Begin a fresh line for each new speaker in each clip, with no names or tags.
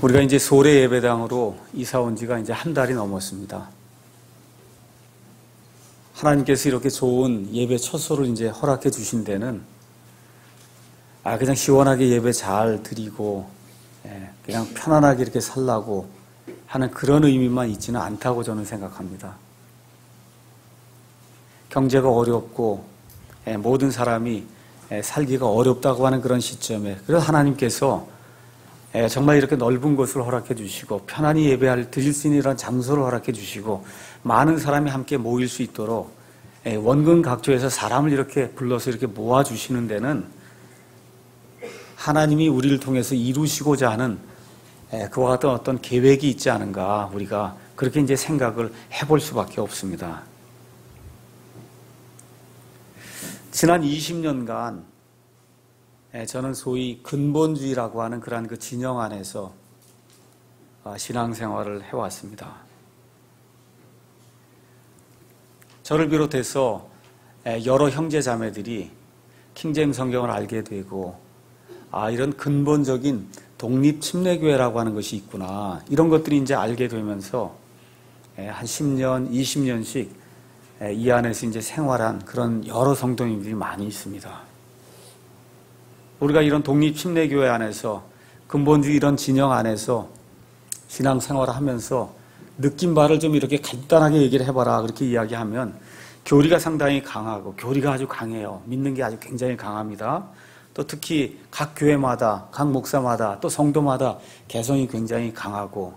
우리가 이제 소래 예배당으로 이사 온 지가 이제 한 달이 넘었습니다. 하나님께서 이렇게 좋은 예배 처소를 이제 허락해 주신 데는 그냥 시원하게 예배 잘 드리고 그냥 편안하게 이렇게 살라고 하는 그런 의미만 있지는 않다고 저는 생각합니다. 경제가 어렵고 모든 사람이 살기가 어렵다고 하는 그런 시점에 그래서 하나님께서 정말 이렇게 넓은 곳을 허락해 주시고 편안히 예배를 드릴 수 있는 이런 장소를 허락해 주시고 많은 사람이 함께 모일 수 있도록 원근 각조에서 사람을 이렇게 불러서 이렇게 모아 주시는 데는 하나님이 우리를 통해서 이루시고자 하는 그와 같은 어떤 계획이 있지 않은가 우리가 그렇게 이제 생각을 해볼 수밖에 없습니다. 지난 20년간 저는 소위 근본주의라고 하는 그러한 그 진영 안에서 신앙생활을 해왔습니다. 저를 비롯해서 여러 형제 자매들이 킹제임스 성경을 알게 되고 이런 근본적인 독립침례교회라고 하는 것이 있구나 이런 것들이 이제 알게 되면서 한 10년, 20년씩 이 안에서 이제 생활한 그런 여러 성도님들이 많이 있습니다. 우리가 이런 독립침례교회 안에서 근본주의 이런 진영 안에서 신앙생활을 하면서 느낀 바를 좀 이렇게 간단하게 얘기를 해봐라 그렇게 이야기하면 교리가 상당히 강하고 교리가 아주 강해요. 믿는 게 아주 굉장히 강합니다. 또 특히 각 교회마다 각 목사마다 또 성도마다 개성이 굉장히 강하고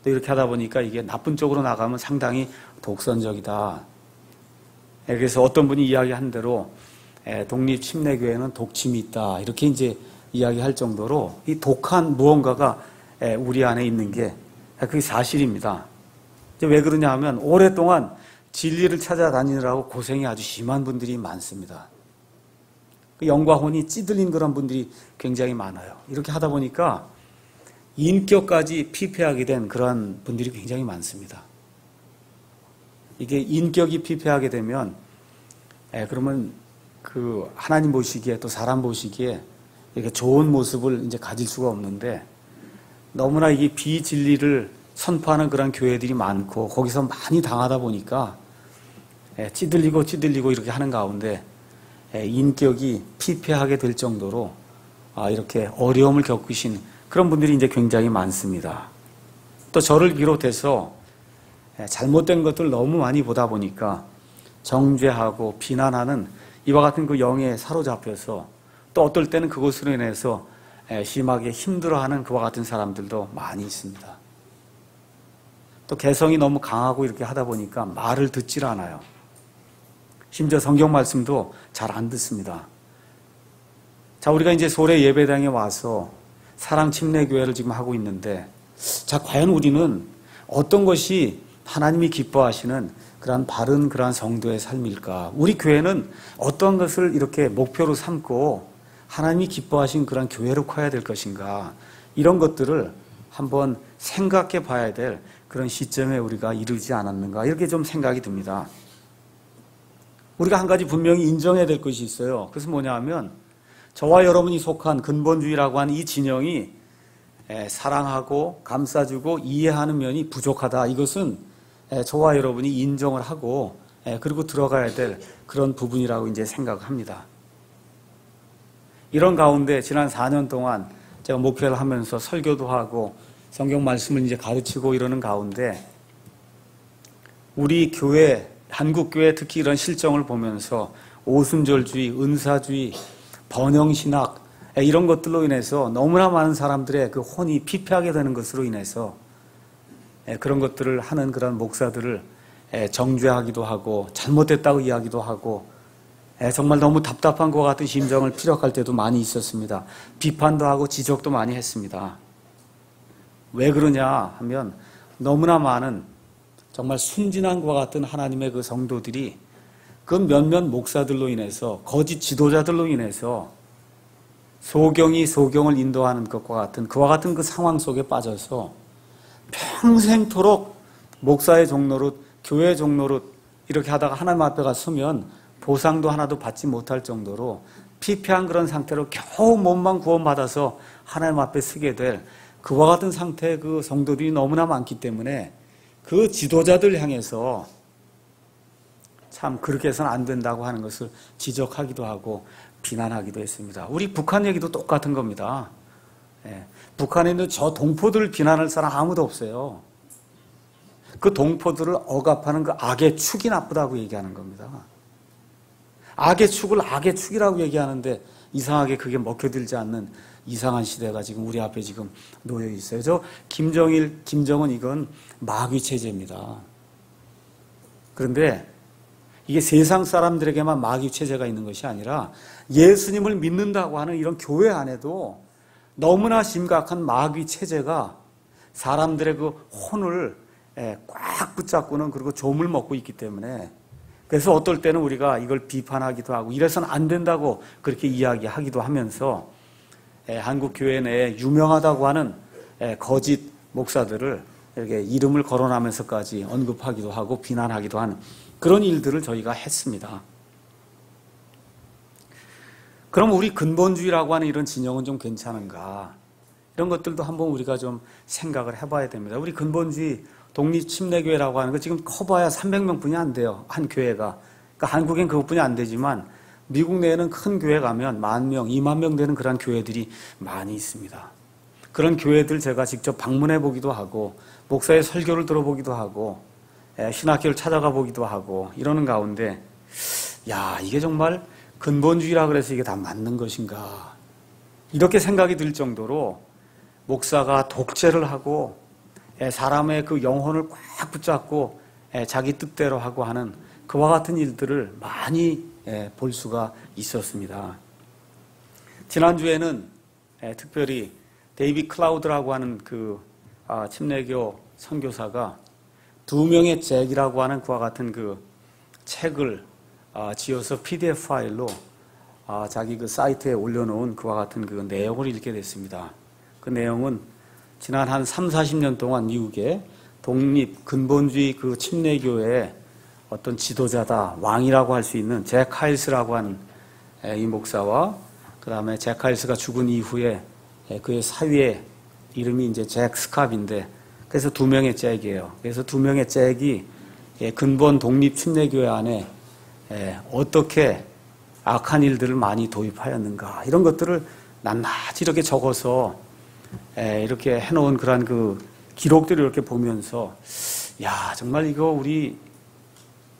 또 이렇게 하다 보니까 이게 나쁜 쪽으로 나가면 상당히 독선적이다. 그래서 어떤 분이 이야기한 대로 독립침례교회는 독침이 있다 이렇게 이제 이야기할 정도로 이 독한 무언가가 우리 안에 있는 게 그게 사실입니다. 왜 그러냐 하면 오랫동안 진리를 찾아다니느라고 고생이 아주 심한 분들이 많습니다. 영과 혼이 찌들린 그런 분들이 굉장히 많아요. 이렇게 하다 보니까 인격까지 피폐하게 된 그런 분들이 굉장히 많습니다. 이게 인격이 피폐하게 되면 그러면 그 하나님 보시기에 또 사람 보시기에 이렇게 좋은 모습을 이제 가질 수가 없는데 너무나 이게 비진리를 선포하는 그런 교회들이 많고 거기서 많이 당하다 보니까 찌들리고 이렇게 하는 가운데 인격이 피폐하게 될 정도로 이렇게 어려움을 겪으신 그런 분들이 이제 굉장히 많습니다. 또 저를 비롯해서 잘못된 것들 너무 많이 보다 보니까 정죄하고 비난하는 이와 같은 그 영에 사로잡혀서 또 어떨 때는 그것으로 인해서 심하게 힘들어하는 그와 같은 사람들도 많이 있습니다. 또 개성이 너무 강하고 이렇게 하다 보니까 말을 듣질 않아요. 심지어 성경 말씀도 잘 안 듣습니다. 자, 우리가 이제 소래 예배당에 와서 사랑침례교회를 지금 하고 있는데 자, 과연 우리는 어떤 것이 하나님이 기뻐하시는 그러한 바른 그러한 성도의 삶일까? 우리 교회는 어떤 것을 이렇게 목표로 삼고 하나님이 기뻐하신 그러한 교회로 커야 될 것인가? 이런 것들을 한번 생각해 봐야 될 그런 시점에 우리가 이르지 않았는가? 이렇게 좀 생각이 듭니다. 우리가 한 가지 분명히 인정해야 될 것이 있어요. 그것은 뭐냐 하면 저와 여러분이 속한 근본주의라고 하는 이 진영이 사랑하고 감싸주고 이해하는 면이 부족하다. 이것은 저와 여러분이 인정을 하고 그리고 들어가야 될 그런 부분이라고 이제 생각합니다. 이런 가운데 지난 4년 동안 제가 목회를 하면서 설교도 하고 성경 말씀을 이제 가르치고 이러는 가운데 우리 교회 한국교회 특히 이런 실정을 보면서 오순절주의, 은사주의, 번영신학 이런 것들로 인해서 너무나 많은 사람들의 그 혼이 피폐하게 되는 것으로 인해서 그런 것들을 하는 그런 목사들을 정죄하기도 하고 잘못됐다고 이야기도 하고 정말 너무 답답한 것 같은 심정을 피력할 때도 많이 있었습니다. 비판도 하고 지적도 많이 했습니다. 왜 그러냐 하면 너무나 많은 정말 순진한 것과 같은 하나님의 그 성도들이 그 몇몇 목사들로 인해서 거짓 지도자들로 인해서 소경이 소경을 인도하는 것과 같은 그와 같은 그 상황 속에 빠져서 평생토록 목사의 종노릇, 교회 종노릇 이렇게 하다가 하나님 앞에 가 서면 보상도 하나도 받지 못할 정도로 피폐한 그런 상태로 겨우 몸만 구원받아서 하나님 앞에 서게 될 그와 같은 상태의 그 성도들이 너무나 많기 때문에 그 지도자들 향해서 참 그렇게 해서는 안 된다고 하는 것을 지적하기도 하고 비난하기도 했습니다. 우리 북한 얘기도 똑같은 겁니다. 예, 북한에 있는 저 동포들을 비난할 사람 아무도 없어요. 그 동포들을 억압하는 그 악의 축이 나쁘다고 얘기하는 겁니다. 악의 축을 악의 축이라고 얘기하는데 이상하게 그게 먹혀들지 않는 이상한 시대가 지금 우리 앞에 지금 놓여 있어요. 저 김정일, 김정은 이건 마귀 체제입니다. 그런데 이게 세상 사람들에게만 마귀 체제가 있는 것이 아니라 예수님을 믿는다고 하는 이런 교회 안에도 너무나 심각한 마귀 체제가 사람들의 그 혼을 꽉 붙잡고는 그리고 좀을 먹고 있기 때문에 그래서 어떨 때는 우리가 이걸 비판하기도 하고 이래서는 안 된다고 그렇게 이야기하기도 하면서 한국 교회 내에 유명하다고 하는 거짓 목사들을 이렇게 이름을 거론하면서까지 언급하기도 하고 비난하기도 하는 그런 일들을 저희가 했습니다. 그럼 우리 근본주의라고 하는 이런 진영은 좀 괜찮은가? 이런 것들도 한번 우리가 좀 생각을 해봐야 됩니다. 우리 근본주의 독립침례교회라고 하는 거 지금 커봐야 300명뿐이 안 돼요. 한 교회가. 그러니까 한국엔 그것뿐이 안 되지만 미국 내에는 큰 교회 가면 10,000명, 20,000명 되는 그런 교회들이 많이 있습니다. 그런 교회들 제가 직접 방문해 보기도 하고 목사의 설교를 들어보기도 하고 신학교를 찾아가 보기도 하고 이러는 가운데 야, 이게 정말 근본주의라 그래서 이게 다 맞는 것인가 이렇게 생각이 들 정도로 목사가 독재를 하고 사람의 그 영혼을 꽉 붙잡고 자기 뜻대로 하고 하는 그와 같은 일들을 많이 볼 수가 있었습니다. 지난주에는 특별히 데이비 클라우드라고 하는 그 침례교 선교사가 2명의 잭이라고 하는 그와 같은 그 책을 지어서 PDF 파일로 자기 그 사이트에 올려놓은 그와 같은 그 내용을 읽게 됐습니다. 그 내용은 지난 한 30-40년 동안 미국의 독립 근본주의 그 침례교회의 어떤 지도자다, 왕이라고 할 수 있는 잭 하일스라고 하는 이 목사와 그 다음에 잭 하일스가 죽은 이후에 그의 사위의 이름이 이제 잭 스캅인데 그래서 2명의 잭이에요. 그래서 2명의 잭이 근본 독립 침례교회 안에 어떻게 악한 일들을 많이 도입하였는가 이런 것들을 낱낱이 이렇게 적어서 이렇게 해놓은 그런 그 기록들을 이렇게 보면서 야 정말 이거 우리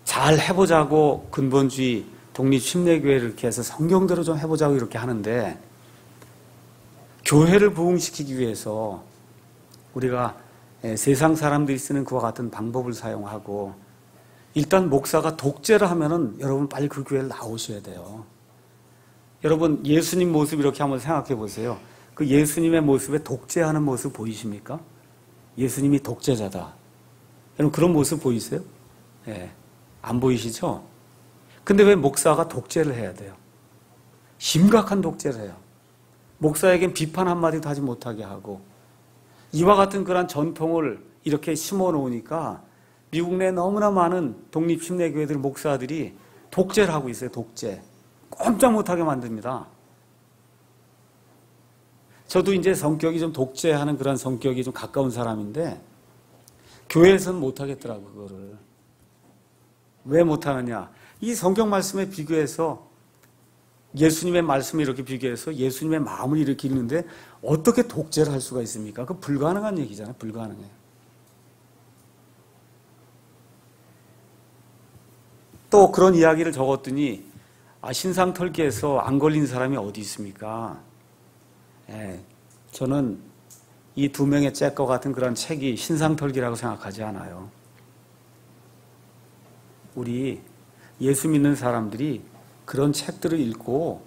잘 해보자고 근본주의 독립 침례교회를 이렇게 해서 성경대로 좀 해보자고 이렇게 하는데 교회를 부흥시키기 위해서 우리가 세상 사람들이 쓰는 그와 같은 방법을 사용하고 일단 목사가 독재를 하면은 여러분 빨리 그 교회를 나오셔야 돼요. 여러분 예수님 모습 이렇게 한번 생각해 보세요. 그 예수님의 모습에 독재하는 모습 보이십니까? 예수님이 독재자다. 여러분 그런 모습 보이세요? 예. 안 보이시죠? 근데 왜 목사가 독재를 해야 돼요? 심각한 독재를 해요. 목사에겐 비판 한마디도 하지 못하게 하고 이와 같은 그런 전통을 이렇게 심어 놓으니까 미국 내에 너무나 많은 독립 침례교회들 목사들이 독재를 하고 있어요. 독재. 꼼짝 못하게 만듭니다. 저도 이제 성격이 좀 독재하는 그런 성격이 좀 가까운 사람인데 교회에서는 못하겠더라고요. 그거를. 왜 못하느냐. 이 성경 말씀에 비교해서 예수님의 말씀을 이렇게 비교해서 예수님의 마음을 이렇게 읽는데 어떻게 독재를 할 수가 있습니까? 그 불가능한 얘기잖아요. 불가능해요. 또 그런 이야기를 적었더니 신상털기에서 안 걸린 사람이 어디 있습니까? 저는 이 2명의 잭과 같은 그런 책이 신상털기라고 생각하지 않아요. 우리 예수 믿는 사람들이 그런 책들을 읽고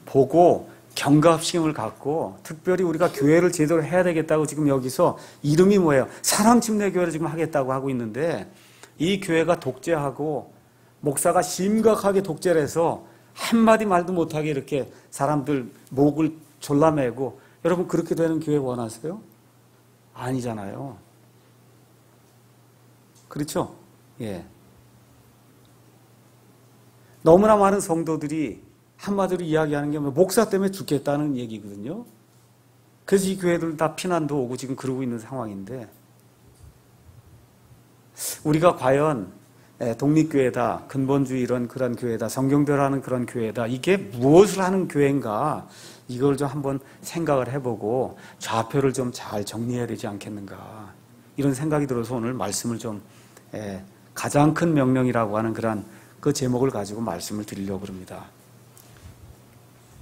보고 경각심을 갖고 특별히 우리가 교회를 제대로 해야 되겠다고 지금 여기서 이름이 뭐예요? 사랑침례교회를 지금 하겠다고 하고 있는데 이 교회가 독재하고 목사가 심각하게 독재를 해서 한마디 말도 못하게 이렇게 사람들 목을 졸라매고 여러분 그렇게 되는 교회 원하세요? 아니잖아요. 그렇죠? 예. 너무나 많은 성도들이 한마디로 이야기하는 게 목사 때문에 죽겠다는 얘기거든요. 그래서 이 교회들 다 피난도 오고 지금 그러고 있는 상황인데, 우리가 과연 독립교회다, 근본주의 이런 그런 교회다, 성경대로하는 그런 교회다, 이게 무엇을 하는 교회인가, 이걸 좀 한번 생각을 해보고 좌표를 좀 잘 정리해야 되지 않겠는가, 이런 생각이 들어서 오늘 말씀을 좀 가장 큰 명령이라고 하는 그런 그 제목을 가지고 말씀을 드리려고 합니다.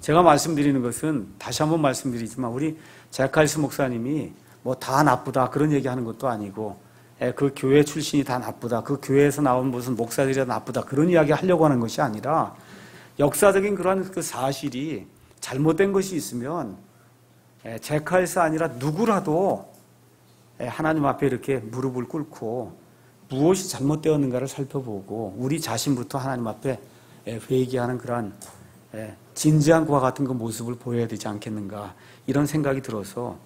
제가 말씀드리는 것은 다시 한번 말씀드리지만, 우리 제칼스 목사님이 뭐 다 나쁘다 그런 얘기하는 것도 아니고, 그 교회 출신이 다 나쁘다, 그 교회에서 나온 무슨 목사들이 다 나쁘다 그런 이야기 하려고 하는 것이 아니라, 역사적인 그러한 그 사실이 잘못된 것이 있으면 제칼스 아니라 누구라도 하나님 앞에 이렇게 무릎을 꿇고 무엇이 잘못되었는가를 살펴보고 우리 자신부터 하나님 앞에 회개하는 그러한 진지한 그와 같은 그 모습을 보여야 되지 않겠는가, 이런 생각이 들어서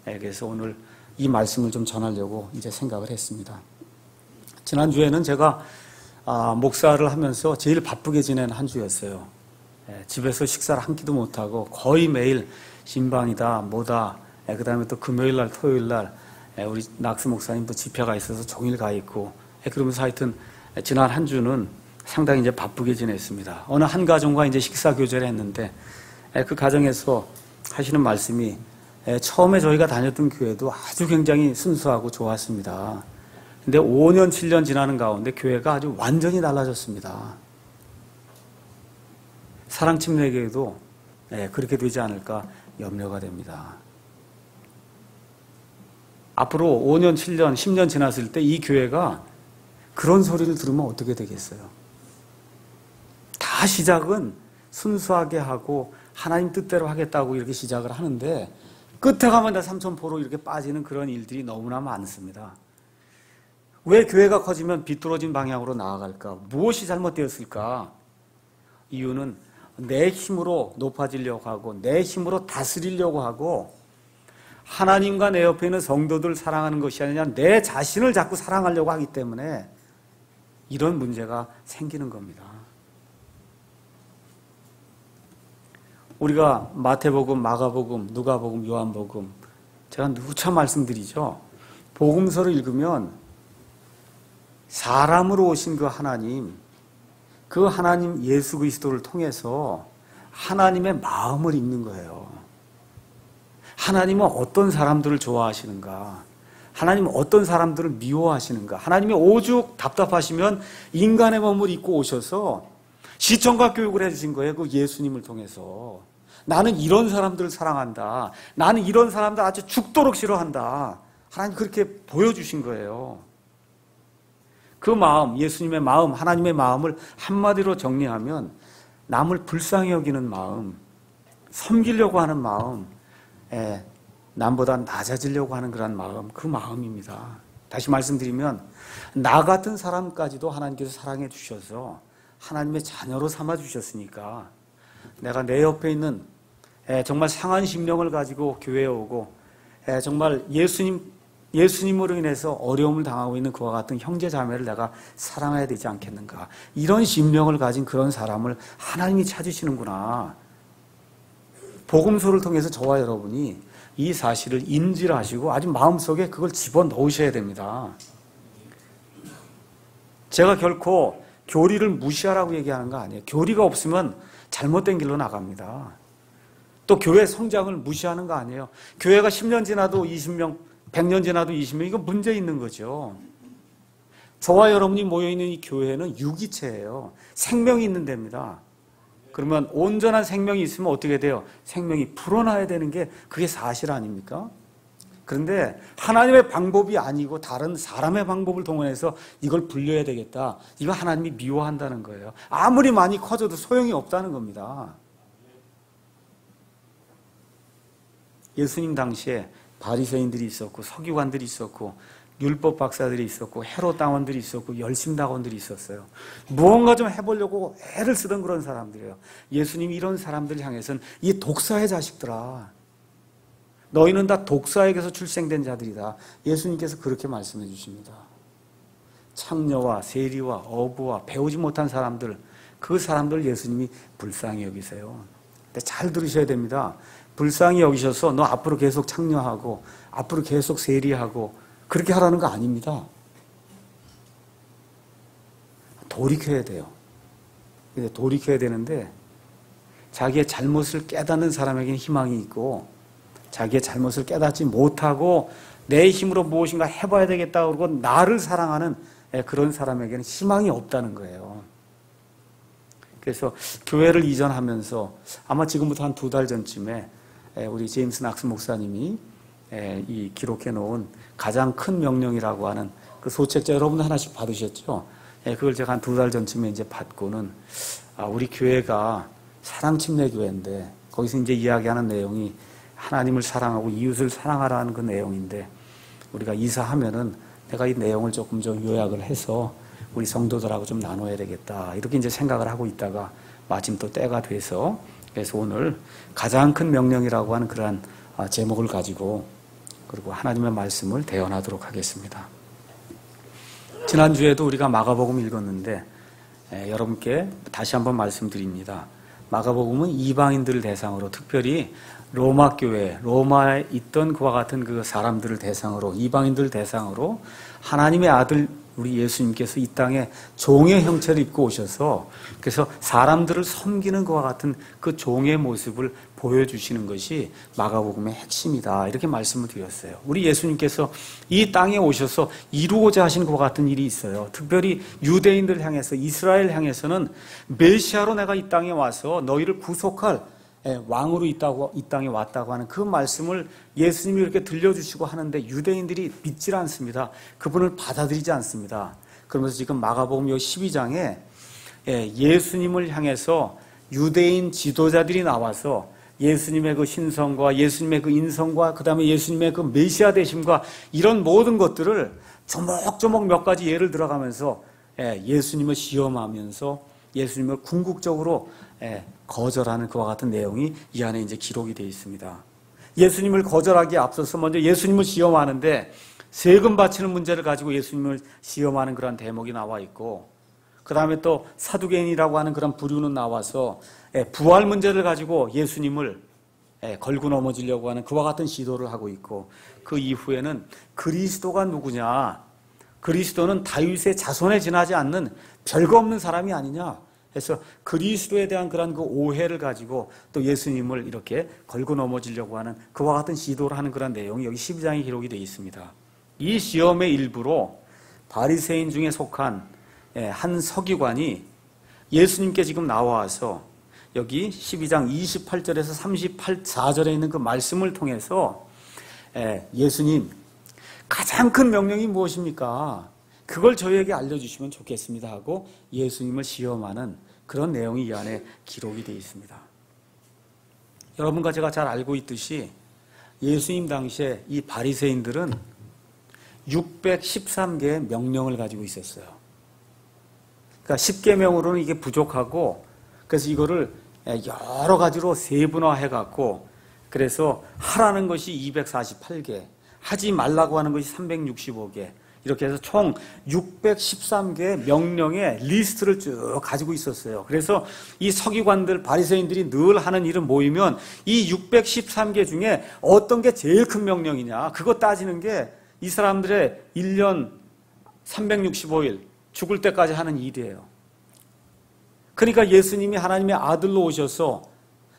그래서 오늘 이 말씀을 좀 전하려고 이제 생각을 했습니다. 지난주에는 제가 목사를 하면서 제일 바쁘게 지낸 한 주였어요. 집에서 식사를 한 끼도 못하고 거의 매일 신방이다 뭐다, 그 다음에 또 금요일날 토요일날 우리 낙스 목사님 또 집회가 있어서 종일 가 있고, 그러면서 하여튼 지난 한 주는 상당히 이제 바쁘게 지냈습니다. 어느 한 가정과 이제 식사 교제를 했는데, 그 가정에서 하시는 말씀이, 처음에 저희가 다녔던 교회도 아주 굉장히 순수하고 좋았습니다. 근데 5년, 7년 지나는 가운데 교회가 아주 완전히 달라졌습니다. 사랑침례교회도 그렇게 되지 않을까 염려가 됩니다. 앞으로 5년, 7년, 10년 지났을 때 이 교회가 그런 소리를 들으면 어떻게 되겠어요? 다 시작은 순수하게 하고 하나님 뜻대로 하겠다고 이렇게 시작을 하는데, 끝에 가면 다 삼천포로 이렇게 빠지는 그런 일들이 너무나 많습니다. 왜 교회가 커지면 비뚤어진 방향으로 나아갈까? 무엇이 잘못되었을까? 이유는 내 힘으로 높아지려고 하고 내 힘으로 다스리려고 하고, 하나님과 내 옆에 있는 성도들 사랑하는 것이 아니라 내 자신을 자꾸 사랑하려고 하기 때문에 이런 문제가 생기는 겁니다. 우리가 마태복음, 마가복음, 누가복음, 요한복음, 제가 누차 말씀드리죠. 복음서를 읽으면 사람으로 오신 그 하나님 예수 그리스도를 통해서 하나님의 마음을 읽는 거예요. 하나님은 어떤 사람들을 좋아하시는가? 하나님은 어떤 사람들을 미워하시는가? 하나님이 오죽 답답하시면 인간의 몸을 입고 오셔서 시청과 교육을 해주신 거예요. 그 예수님을 통해서. 나는 이런 사람들을 사랑한다. 나는 이런 사람들 아주 죽도록 싫어한다. 하나님 그렇게 보여주신 거예요. 그 마음, 예수님의 마음, 하나님의 마음을 한마디로 정리하면 남을 불쌍히 여기는 마음, 섬기려고 하는 마음, 남보다 낮아지려고 하는 그런 마음, 그 마음입니다. 다시 말씀드리면 나 같은 사람까지도 하나님께서 사랑해 주셔서 하나님의 자녀로 삼아 주셨으니까, 내가 내 옆에 있는 정말 상한 심령을 가지고 교회에 오고 정말 예수님으로 인해서 어려움을 당하고 있는 그와 같은 형제 자매를 내가 사랑해야 되지 않겠는가, 이런 심령을 가진 그런 사람을 하나님이 찾으시는구나. 복음서를 통해서 저와 여러분이 이 사실을 인지를 하시고 아주 마음속에 그걸 집어넣으셔야 됩니다. 제가 결코 교리를 무시하라고 얘기하는 거 아니에요. 교리가 없으면 잘못된 길로 나갑니다. 또 교회 성장을 무시하는 거 아니에요. 교회가 10년 지나도 20명, 100년 지나도 20명, 이거 문제 있는 거죠. 저와 여러분이 모여있는 이 교회는 유기체예요. 생명이 있는 데입니다. 그러면 온전한 생명이 있으면 어떻게 돼요? 생명이 불어나야 되는 게 그게 사실 아닙니까? 그런데 하나님의 방법이 아니고 다른 사람의 방법을 동원해서 이걸 불려야 되겠다, 이거 하나님이 미워한다는 거예요. 아무리 많이 커져도 소용이 없다는 겁니다. 예수님 당시에 바리새인들이 있었고 서기관들이 있었고 율법 박사들이 있었고 헤롯 당원들이 있었고 열심당원들이 있었어요. 무언가 좀 해보려고 애를 쓰던 그런 사람들이에요. 예수님이 이런 사람들을 향해서는 이 독사의 자식들아, 너희는 다 독사에게서 출생된 자들이다. 예수님께서 그렇게 말씀해 주십니다. 창녀와 세리와 어부와 배우지 못한 사람들, 그 사람들 예수님이 불쌍히 여기세요. 근데 잘 들으셔야 됩니다. 불쌍히 여기셔서 너 앞으로 계속 창녀하고 앞으로 계속 세리하고 그렇게 하라는 거 아닙니다. 돌이켜야 돼요. 돌이켜야 되는데 자기의 잘못을 깨닫는 사람에게는 희망이 있고 자기의 잘못을 깨닫지 못하고 내 힘으로 무엇인가 해봐야 되겠다 그러고 나를 사랑하는 그런 사람에게는 희망이 없다는 거예요. 그래서 교회를 이전하면서 아마 지금부터 한 2달 전쯤에 우리 제임스 낙스 목사님이 이 기록해 놓은 가장 큰 명령이라고 하는 그 소책자 여러분도 하나씩 받으셨죠? 그걸 제가 한 2달 전쯤에 이제 받고는 우리 교회가 사랑 침례 교회인데 거기서 이제 이야기하는 내용이 하나님을 사랑하고 이웃을 사랑하라는 그 내용인데 우리가 이사하면은 내가 이 내용을 조금 좀 요약을 해서 우리 성도들하고 좀 나눠야 되겠다 이렇게 이제 생각을 하고 있다가 마침 또 때가 돼서 그래서 오늘 가장 큰 명령이라고 하는 그러한 제목을 가지고 그리고 하나님의 말씀을 대언하도록 하겠습니다. 지난주에도 우리가 마가복음 읽었는데 여러분께 다시 한번 말씀드립니다. 마가복음은 이방인들을 대상으로 특별히 로마 교회, 로마에 있던 그와 같은 그 사람들을 대상으로 이방인들을 대상으로 하나님의 아들 우리 예수님께서 이 땅에 종의 형체를 입고 오셔서 그래서 사람들을 섬기는 것과 같은 그 종의 모습을 보여주시는 것이 마가복음의 핵심이다 이렇게 말씀을 드렸어요. 우리 예수님께서 이 땅에 오셔서 이루고자 하신 것과 같은 일이 있어요. 특별히 유대인들을 향해서 이스라엘 향해서는 메시아로 내가 이 땅에 와서 너희를 구속할 왕으로 이 땅에 왔다고 하는 그 말씀을 예수님이 이렇게 들려주시고 하는데 유대인들이 믿질 않습니다. 그분을 받아들이지 않습니다. 그러면서 지금 마가복음 12장에 예수님을 향해서 유대인 지도자들이 나와서 예수님의 그 신성과 예수님의 그 인성과 그 다음에 예수님의 그 메시아 되심과 이런 모든 것들을 조목조목 몇 가지 예를 들어가면서 예수님을 시험하면서 예수님을 궁극적으로 거절하는 그와 같은 내용이 이 안에 이제 기록이 되어 있습니다. 예수님을 거절하기에 앞서서 먼저 예수님을 시험하는데 세금 바치는 문제를 가지고 예수님을 시험하는 그런 대목이 나와 있고 그 다음에 또 사두개인이라고 하는 그런 부류는 나와서 부활 문제를 가지고 예수님을 걸고 넘어지려고 하는 그와 같은 시도를 하고 있고 그 이후에는 그리스도가 누구냐 그리스도는 다윗의 자손에 지나지 않는 별거 없는 사람이 아니냐 해서 그리스도에 대한 그런 그 오해를 가지고 또 예수님을 이렇게 걸고 넘어지려고 하는 그와 같은 시도를 하는 그런 내용이 여기 12장에 기록이 되어 있습니다. 이 시험의 일부로 바리새인 중에 속한 한 서기관이 예수님께 지금 나와서 여기 12장 28절에서 34절에 있는 그 말씀을 통해서 예수님 가장 큰 명령이 무엇입니까? 그걸 저희에게 알려주시면 좋겠습니다 하고 예수님을 시험하는 그런 내용이 이 안에 기록이 되어 있습니다. 여러분과 제가 잘 알고 있듯이 예수님 당시에 이 바리새인들은 613개의 명령을 가지고 있었어요. 그러니까 10계명으로는 이게 부족하고 그래서 이거를 여러 가지로 세분화해갖고 그래서 하라는 것이 248개 하지 말라고 하는 것이 365개 이렇게 해서 총 613개의 명령의 리스트를 쭉 가지고 있었어요. 그래서 이 서기관들 바리새인들이 늘 하는 일은 모이면 이 613개 중에 어떤 게 제일 큰 명령이냐 그거 따지는 게 이 사람들의 1년 365일 죽을 때까지 하는 일이에요. 그러니까 예수님이 하나님의 아들로 오셔서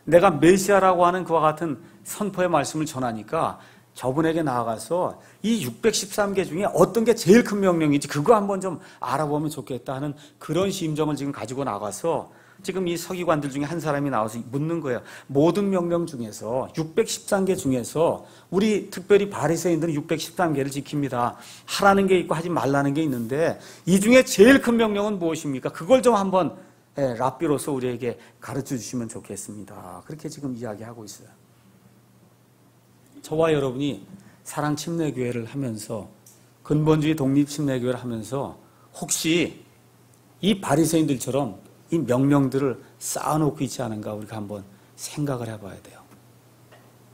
내가 메시아라고 하는 그와 같은 선포의 말씀을 전하니까 저분에게 나아가서 이 613개 중에 어떤 게 제일 큰 명령인지 그거 한번 좀 알아보면 좋겠다 하는 그런 심정을 지금 가지고 나가서 지금 이 서기관들 중에 한 사람이 나와서 묻는 거예요. 모든 명령 중에서 613개 중에서 우리 특별히 바리새인들은 613개를 지킵니다. 하라는 게 있고 하지 말라는 게 있는데 이 중에 제일 큰 명령은 무엇입니까? 그걸 좀 한번 랍비로서 우리에게 가르쳐 주시면 좋겠습니다. 그렇게 지금 이야기하고 있어요. 저와 여러분이 사랑 침례교회를 하면서 근본주의 독립 침례교회를 하면서 혹시 이 바리새인들처럼 이 명령들을 쌓아놓고 있지 않은가 우리가 한번 생각을 해봐야 돼요.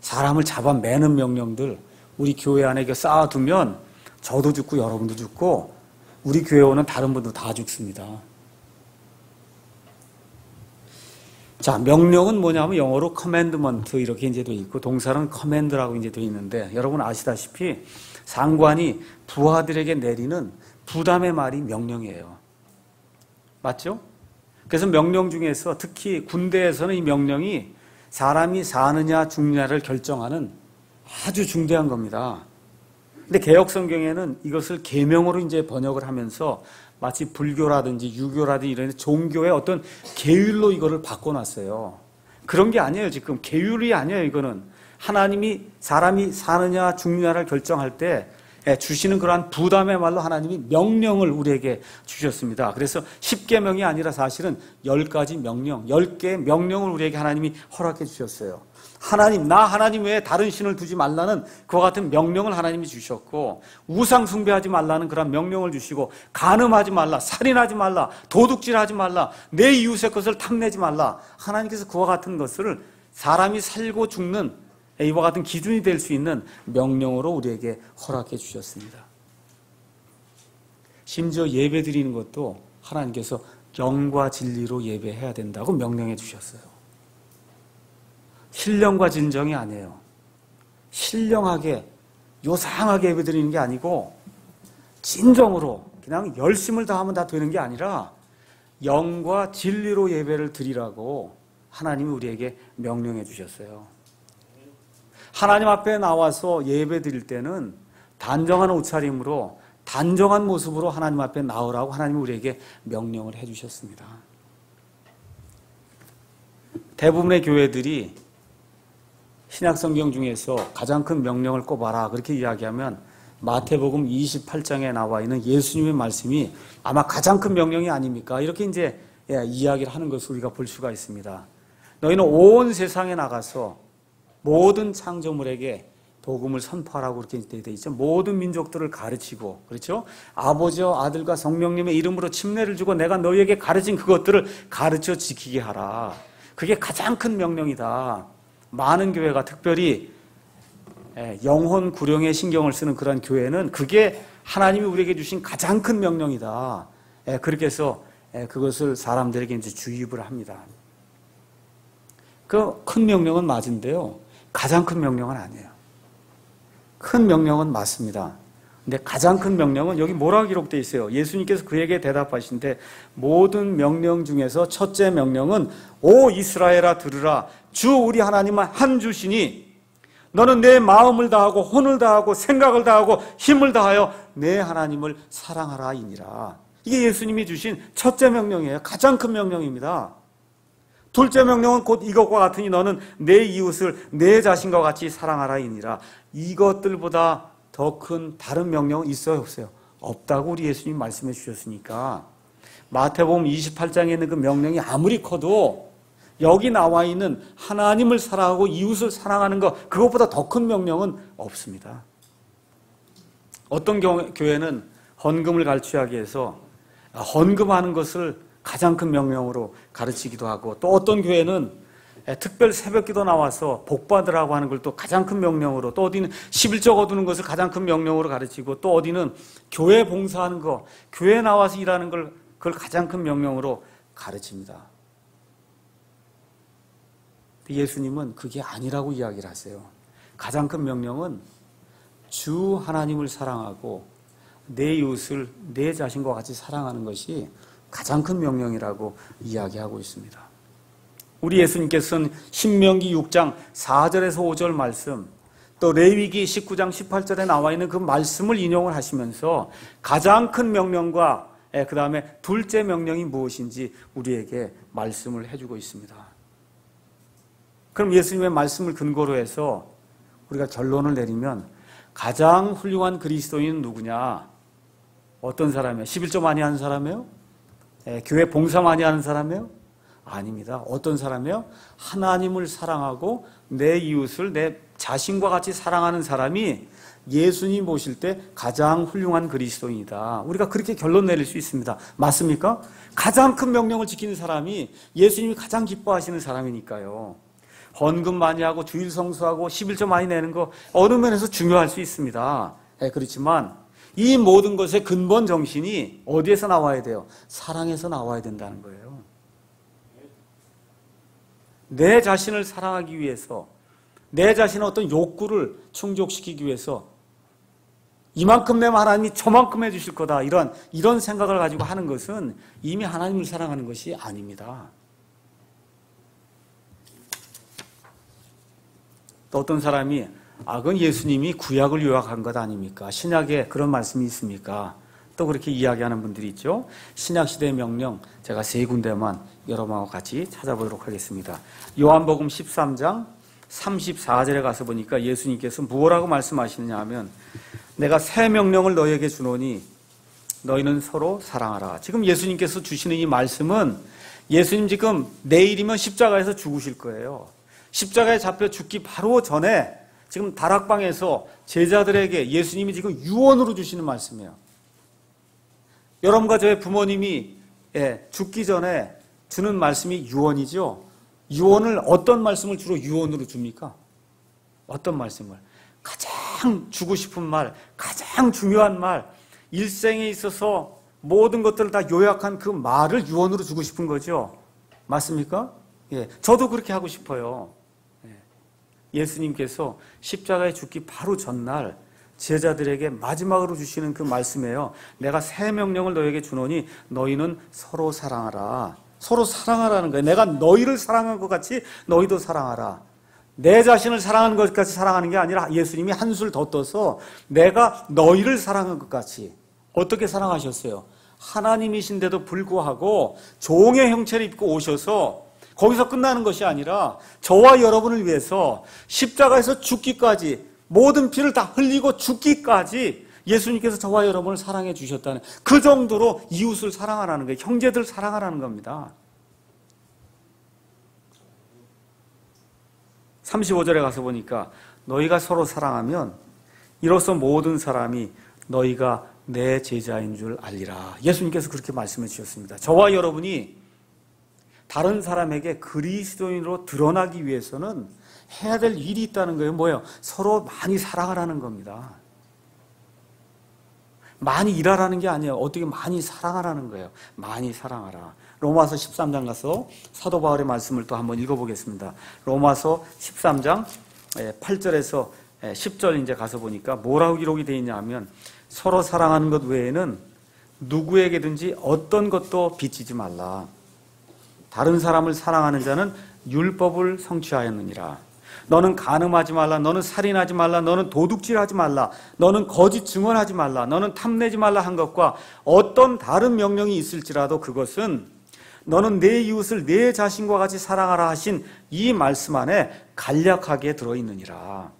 사람을 잡아매는 명령들 우리 교회 안에 쌓아두면 저도 죽고 여러분도 죽고 우리 교회 오는 다른 분도 다 죽습니다. 자, 명령은 뭐냐면 영어로 commandment 이렇게 이제 돼 있고 동사는 command라고 이제 돼 있는데 여러분 아시다시피 상관이 부하들에게 내리는 부담의 말이 명령이에요. 맞죠? 그래서 명령 중에서 특히 군대에서는 이 명령이 사람이 사느냐 죽느냐를 결정하는 아주 중대한 겁니다. 근데 개혁 성경에는 이것을 계명으로 이제 번역을 하면서 마치 불교라든지 유교라든지 이런 종교의 어떤 계율로 이거를 바꿔놨어요. 그런 게 아니에요. 지금 계율이 아니에요. 이거는 하나님이 사람이 사느냐 죽느냐를 결정할 때 주시는 그러한 부담의 말로 하나님이 명령을 우리에게 주셨습니다. 그래서 10계명이 아니라 사실은 10가지 명령, 10개의 명령을 우리에게 하나님이 허락해 주셨어요. 나 하나님 외에 다른 신을 두지 말라는 그와 같은 명령을 하나님이 주셨고, 우상 숭배하지 말라는 그런 명령을 주시고, 간음하지 말라, 살인하지 말라, 도둑질하지 말라, 내 이웃의 것을 탐내지 말라. 하나님께서 그와 같은 것을 사람이 살고 죽는 이와 같은 기준이 될 수 있는 명령으로 우리에게 허락해 주셨습니다. 심지어 예배 드리는 것도 하나님께서 영과 진리로 예배해야 된다고 명령해 주셨어요. 신령과 진정이 아니에요. 신령하게 요상하게 예배 드리는 게 아니고 진정으로 그냥 열심을 다하면 다 되는 게 아니라 영과 진리로 예배를 드리라고 하나님이 우리에게 명령해 주셨어요. 하나님 앞에 나와서 예배 드릴 때는 단정한 옷차림으로 단정한 모습으로 하나님 앞에 나오라고 하나님이 우리에게 명령을 해 주셨습니다. 대부분의 교회들이 신약성경 중에서 가장 큰 명령을 꼽아라 그렇게 이야기하면 마태복음 28장에 나와 있는 예수님의 말씀이 아마 가장 큰 명령이 아닙니까? 이렇게 이제 이야기를 하는 것을 우리가 볼 수가 있습니다. 너희는 온 세상에 나가서 모든 창조물에게 복음을 선포하라고 그렇게 되어 있죠. 모든 민족들을 가르치고, 그렇죠? 아버지와 아들과 성령님의 이름으로 침례를 주고 내가 너희에게 가르친 그것들을 가르쳐 지키게 하라. 그게 가장 큰 명령이다. 많은 교회가 특별히 영혼 구령에 신경을 쓰는 그런 교회는 그게 하나님이 우리에게 주신 가장 큰 명령이다. 그렇게 해서 그것을 사람들에게 이제 주입을 합니다. 그 큰 명령은 맞은데요. 가장 큰 명령은 아니에요. 큰 명령은 맞습니다. 근데 가장 큰 명령은 여기 뭐라고 기록되어 있어요? 예수님께서 그에게 대답하신데 모든 명령 중에서 첫째 명령은 오 이스라엘아 들으라 주 우리 하나님은 한 주시니 너는 내 마음을 다하고 혼을 다하고 생각을 다하고 힘을 다하여 내 하나님을 사랑하라이니라. 이게 예수님이 주신 첫째 명령이에요. 가장 큰 명령입니다. 둘째 명령은 곧 이것과 같으니 너는 내 이웃을 내 자신과 같이 사랑하라이니라. 이것들보다 더 큰 다른 명령은 있어요, 없어요? 없다고 우리 예수님 말씀해 주셨으니까 마태복음 28장에 있는 그 명령이 아무리 커도 여기 나와 있는 하나님을 사랑하고 이웃을 사랑하는 것 그것보다 더 큰 명령은 없습니다. 어떤 교회는 헌금을 가르치기 위해서 헌금하는 것을 가장 큰 명령으로 가르치기도 하고 또 어떤 교회는 특별 새벽기도 나와서 복받으라고 하는 걸 또 가장 큰 명령으로 또 어디는 11조 거두는 것을 가장 큰 명령으로 가르치고 또 어디는 교회 봉사하는 거 교회 나와서 일하는 걸 그걸 가장 큰 명령으로 가르칩니다. 예수님은 그게 아니라고 이야기를 하세요. 가장 큰 명령은 주 하나님을 사랑하고 내 이웃을 내 자신과 같이 사랑하는 것이 가장 큰 명령이라고 이야기하고 있습니다. 우리 예수님께서는 신명기 6장 4절에서 5절 말씀 또 레위기 19장 18절에 나와 있는 그 말씀을 인용을 하시면서 가장 큰 명령과 그 다음에 둘째 명령이 무엇인지 우리에게 말씀을 해주고 있습니다. 그럼 예수님의 말씀을 근거로 해서 우리가 결론을 내리면 가장 훌륭한 그리스도인은 누구냐? 어떤 사람이에요? 11조 많이 하는 사람이에요? 교회 봉사 많이 하는 사람이에요? 아닙니다. 어떤 사람이에요? 하나님을 사랑하고 내 이웃을 내 자신과 같이 사랑하는 사람이 예수님 모실 때 가장 훌륭한 그리스도인이다. 우리가 그렇게 결론 내릴 수 있습니다. 맞습니까? 가장 큰 명령을 지키는 사람이 예수님이 가장 기뻐하시는 사람이니까요. 헌금 많이 하고 주일 성수하고 11조 많이 내는 거 어느 면에서 중요할 수 있습니다. 그렇지만 이 모든 것의 근본 정신이 어디에서 나와야 돼요? 사랑에서 나와야 된다는 거예요. 내 자신을 사랑하기 위해서, 내 자신의 어떤 욕구를 충족시키기 위해서 이만큼 내면 하나님이 저만큼 해주실 거다, 이런 생각을 가지고 하는 것은 이미 하나님을 사랑하는 것이 아닙니다. 또 어떤 사람이 그건 예수님이 구약을 요약한 것 아닙니까? 신약에 그런 말씀이 있습니까? 또 그렇게 이야기하는 분들이 있죠. 신약시대의 명령 제가 3군데만 여러분하고 같이 찾아보도록 하겠습니다. 요한복음 13장 34절에 가서 보니까 예수님께서 뭐라고 말씀하시느냐 하면, 내가 새 명령을 너희에게 주노니 너희는 서로 사랑하라. 지금 예수님께서 주시는 이 말씀은, 예수님 지금 내일이면 십자가에서 죽으실 거예요. 십자가에 잡혀 죽기 바로 전에 지금 다락방에서 제자들에게 예수님이 지금 유언으로 주시는 말씀이에요. 여러분과 저의 부모님이 죽기 전에 주는 말씀이 유언이죠. 유언을, 어떤 말씀을 주로 유언으로 줍니까? 어떤 말씀을? 가장 주고 싶은 말, 가장 중요한 말, 일생에 있어서 모든 것들을 다 요약한 그 말을 유언으로 주고 싶은 거죠. 맞습니까? 저도 그렇게 하고 싶어요. 예수님께서 십자가에 죽기 바로 전날 제자들에게 마지막으로 주시는 그 말씀이에요. 내가 새 명령을 너에게 주노니 너희는 서로 사랑하라. 서로 사랑하라는 거예요. 내가 너희를 사랑한 것 같이 너희도 사랑하라. 내 자신을 사랑하는 것 같이 사랑하는 게 아니라 예수님이 한술 더 떠서 내가 너희를 사랑한 것 같이. 어떻게 사랑하셨어요? 하나님이신데도 불구하고 종의 형체를 입고 오셔서 거기서 끝나는 것이 아니라 저와 여러분을 위해서 십자가에서 죽기까지, 모든 피를 다 흘리고 죽기까지 예수님께서 저와 여러분을 사랑해 주셨다는, 그 정도로 이웃을 사랑하라는 거예요. 형제들 사랑하라는 겁니다. 35절에 가서 보니까 너희가 서로 사랑하면 이로써 모든 사람이 너희가 내 제자인 줄 알리라. 예수님께서 그렇게 말씀해 주셨습니다. 저와 여러분이 다른 사람에게 그리스도인으로 드러나기 위해서는 해야 될 일이 있다는 거예요. 뭐예요? 서로 많이 사랑하라는 겁니다. 많이 일하라는 게 아니에요. 어떻게 많이 사랑하라는 거예요. 많이 사랑하라. 로마서 13장 가서 사도 바울의 말씀을 또 한번 읽어보겠습니다. 로마서 13장 8절에서 10절 이제 가서 보니까 뭐라고 기록이 되어 있냐 하면, 서로 사랑하는 것 외에는 누구에게든지 어떤 것도 빚지지 말라. 다른 사람을 사랑하는 자는 율법을 성취하였느니라. 너는 간음하지 말라. 너는 살인하지 말라. 너는 도둑질하지 말라. 너는 거짓 증언하지 말라. 너는 탐내지 말라 한 것과 어떤 다른 명령이 있을지라도 그것은 너는 내 이웃을 내 자신과 같이 사랑하라 하신 이 말씀 안에 간략하게 들어있느니라.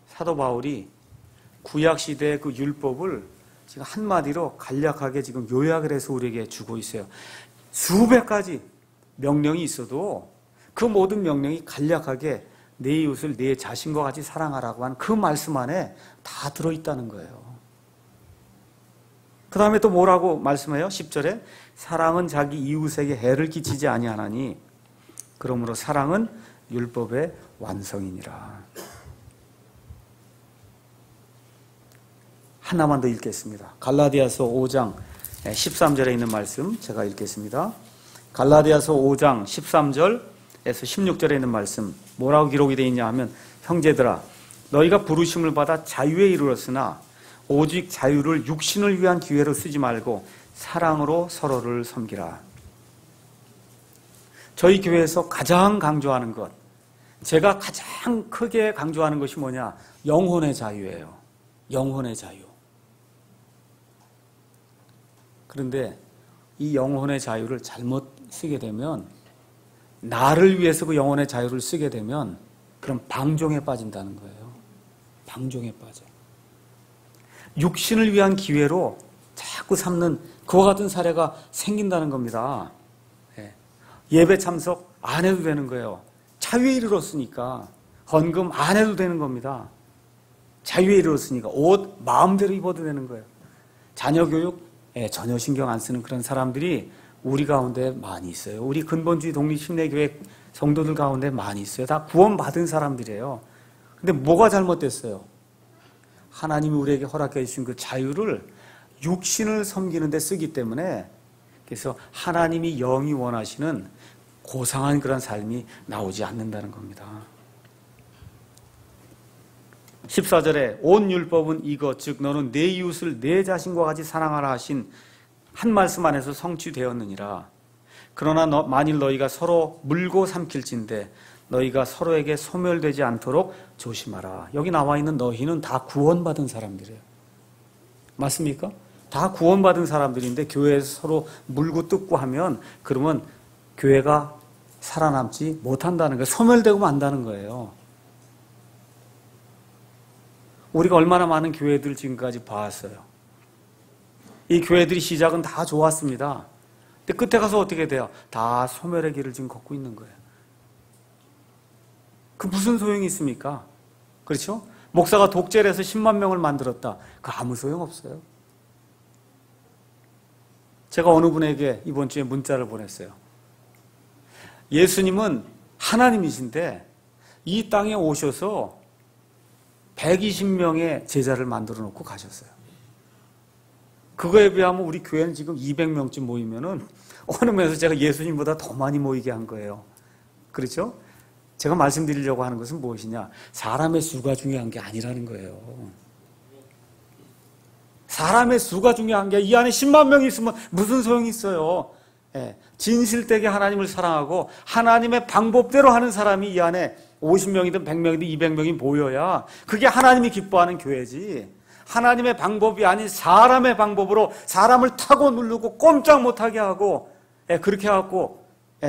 사도 바울이 구약시대의 그 율법을 지금 한마디로 간략하게 지금 요약을 해서 우리에게 주고 있어요. 수백 가지 명령이 있어도 그 모든 명령이 간략하게 내 이웃을 내 자신과 같이 사랑하라고 하는 그 말씀 안에 다 들어있다는 거예요. 그 다음에 또 뭐라고 말씀해요? 10절에 사랑은 자기 이웃에게 해를 끼치지 아니하나니 그러므로 사랑은 율법의 완성이니라. 하나만 더 읽겠습니다. 갈라디아서 5장 13절에 있는 말씀 제가 읽겠습니다. 갈라디아서 5장 13절에서 16절에 있는 말씀 뭐라고 기록이 되어 있냐 하면, 형제들아 너희가 부르심을 받아 자유에 이르렀으나 오직 자유를 육신을 위한 기회로 쓰지 말고 사랑으로 서로를 섬기라. 저희 교회에서 가장 강조하는 것, 제가 가장 크게 강조하는 것이 뭐냐? 영혼의 자유예요. 영혼의 자유. 그런데 이 영혼의 자유를 잘못 쓰게 되면, 나를 위해서 그 영혼의 자유를 쓰게 되면 그럼 방종에 빠진다는 거예요. 방종에 빠져. 육신을 위한 기회로 자꾸 삼는 그와 같은 사례가 생긴다는 겁니다. 예배 참석 안 해도 되는 거예요. 자유에 이르렀으니까. 헌금 안 해도 되는 겁니다. 자유에 이르렀으니까. 옷 마음대로 입어도 되는 거예요. 자녀 교육 전혀 신경 안 쓰는 그런 사람들이 우리 가운데 많이 있어요. 우리 근본주의 독립침례교회 성도들 가운데 많이 있어요. 다 구원받은 사람들이에요. 근데 뭐가 잘못됐어요? 하나님이 우리에게 허락해 주신 그 자유를 육신을 섬기는 데 쓰기 때문에, 그래서 하나님이 영이 원하시는 고상한 그런 삶이 나오지 않는다는 겁니다. 14절에 온 율법은 이것 즉 너는 내 이웃을 내 자신과 같이 사랑하라 하신 한 말씀 안에서 성취되었느니라. 그러나 만일 너희가 서로 물고 삼킬진대 너희가 서로에게 소멸되지 않도록 조심하라. 여기 나와 있는 너희는 다 구원받은 사람들이에요. 맞습니까? 다 구원받은 사람들인데 교회에서 서로 물고 뜯고 하면 그러면 교회가 살아남지 못한다는 거예요. 소멸되고 만다는 거예요. 우리가 얼마나 많은 교회들 지금까지 봐왔어요. 이 교회들이 시작은 다 좋았습니다. 근데 끝에 가서 어떻게 돼요? 다 소멸의 길을 지금 걷고 있는 거예요. 그 무슨 소용이 있습니까? 그렇죠? 목사가 독재를 해서 10만 명을 만들었다. 그 아무 소용 없어요. 제가 어느 분에게 이번 주에 문자를 보냈어요. 예수님은 하나님이신데 이 땅에 오셔서 120명의 제자를 만들어 놓고 가셨어요. 그거에 비하면 우리 교회는 지금 200명쯤 모이면은 어느 면에서 제가 예수님보다 더 많이 모이게 한 거예요. 그렇죠? 제가 말씀드리려고 하는 것은 무엇이냐? 사람의 수가 중요한 게 아니라는 거예요. 사람의 수가 중요한 게 이 안에 10만 명이 있으면 무슨 소용이 있어요? 예, 진실되게 하나님을 사랑하고 하나님의 방법대로 하는 사람이 이 안에 50명이든 100명이든 200명이 모여야 그게 하나님이 기뻐하는 교회지. 하나님의 방법이 아닌 사람의 방법으로 사람을 타고 누르고 꼼짝 못하게 하고 그렇게 해갖고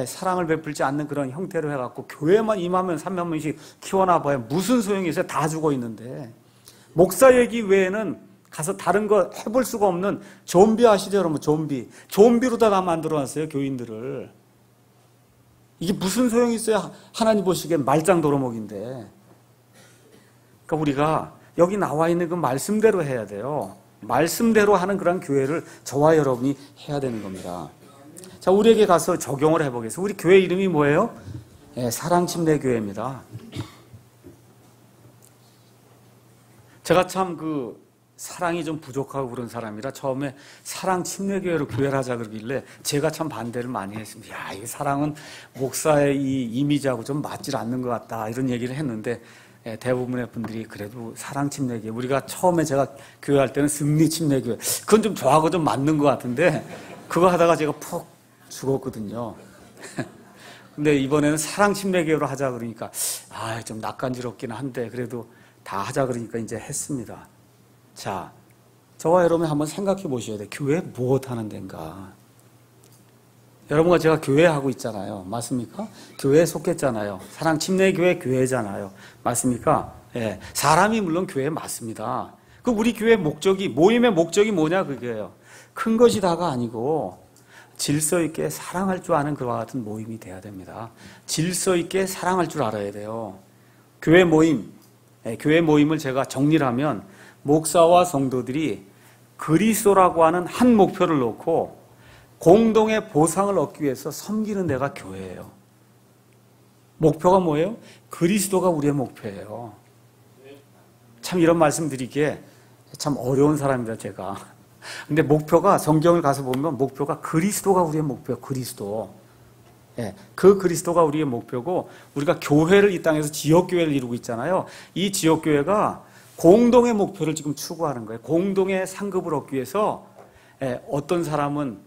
사랑을 베풀지 않는 그런 형태로 해갖고 교회만 2만 명, 3만 명씩 키워놔봐야 무슨 소용이 있어요? 다 죽어 있는데. 목사 얘기 외에는 가서 다른 거 해볼 수가 없는 좀비 아시죠 여러분? 좀비로 다 만들어놨어요 교인들을. 이게 무슨 소용이 있어요? 하나님 보시기엔 말짱 도루묵인데. 그러니까 우리가 여기 나와 있는 그 말씀대로 해야 돼요. 말씀대로 하는 그런 교회를 저와 여러분이 해야 되는 겁니다. 자, 우리에게 가서 적용을 해보겠습니다. 우리 교회 이름이 뭐예요? 사랑침례교회입니다. 제가 참 사랑이 좀 부족하고 그런 사람이라 처음에 사랑침례교회로 교회를 하자 그러길래 제가 참 반대를 많이 했습니다. 야, 이 사랑은 목사의 이 이미지하고 좀 맞질 않는 것 같다 이런 얘기를 했는데 대부분의 분들이 그래도 사랑침례교회, 우리가 처음에 제가 교회할 때는 승리침례교회, 그건 좀 저하고 좀 맞는 것 같은데 그거 하다가 제가 푹 죽었거든요. 근데 이번에는 사랑침례교회로 하자 그러니까 좀 낯간지럽긴 한데 그래도 다 하자 그러니까 이제 했습니다. 자, 저와 여러분이 한번 생각해 보셔야 돼요. 교회 무엇 하는 데인가? 여러분과 제가 교회 하고 있잖아요. 맞습니까? 교회에 속했잖아요. 사랑침례교회 교회잖아요. 맞습니까? 예. 사람이 물론 교회에 맞습니다. 그 우리 교회 목적이, 모임의 목적이 뭐냐 그게요. 큰 것이 다가 아니고 질서 있게 사랑할 줄 아는 그와 같은 모임이 돼야 됩니다. 질서 있게 사랑할 줄 알아야 돼요. 교회 모임을 제가 정리를 하면 목사와 성도들이 그리스도라고 하는 한 목표를 놓고 공동의 보상을 얻기 위해서 섬기는 데가 교회예요. 목표가 뭐예요? 그리스도가 우리의 목표예요. 참 이런 말씀 드리기에 참 어려운 사람입니다, 제가. 근데 목표가, 성경을 가서 보면 목표가 그리스도가 우리의 목표예요, 그리스도. 그 그리스도가 우리의 목표고, 우리가 교회를 이 땅에서 지역교회를 이루고 있잖아요. 이 지역교회가 공동의 목표를 지금 추구하는 거예요. 공동의 상급을 얻기 위해서 어떤 사람은